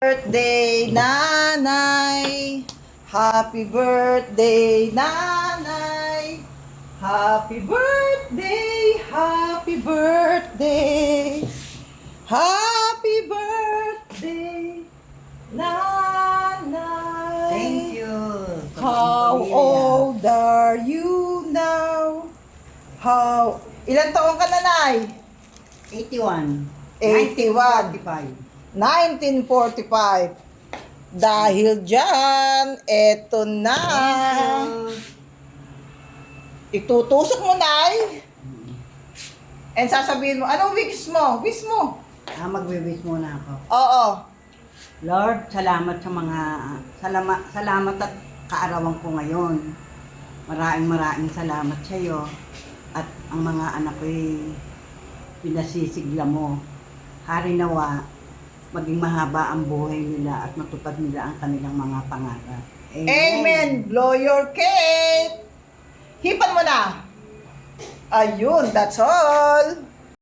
Birthday, Nanay. Happy birthday, Nanay. Happy birthday, happy birthday. Happy birthday, Nanay. Thank you. How old are you now? Ilan taong ka, Nanay? 81. 81. 45. 1945. Dahil dyan, eto na. Itutusok mo, Nay. And sasabihin mo, anong wish mo? Wish mo. Magbe-wish muna ako. Oo. Lord, salamat sa mga salamat at kaarawan ko ngayon. Maraming salamat sa iyo at ang mga anak ko'y pinasisigla mo. Hari nawa, maging mahaba ang buhay nila at matupad nila ang kanilang mga pangarap. Amen. Blow your cake. Hipan mo na. Ayun, that's all.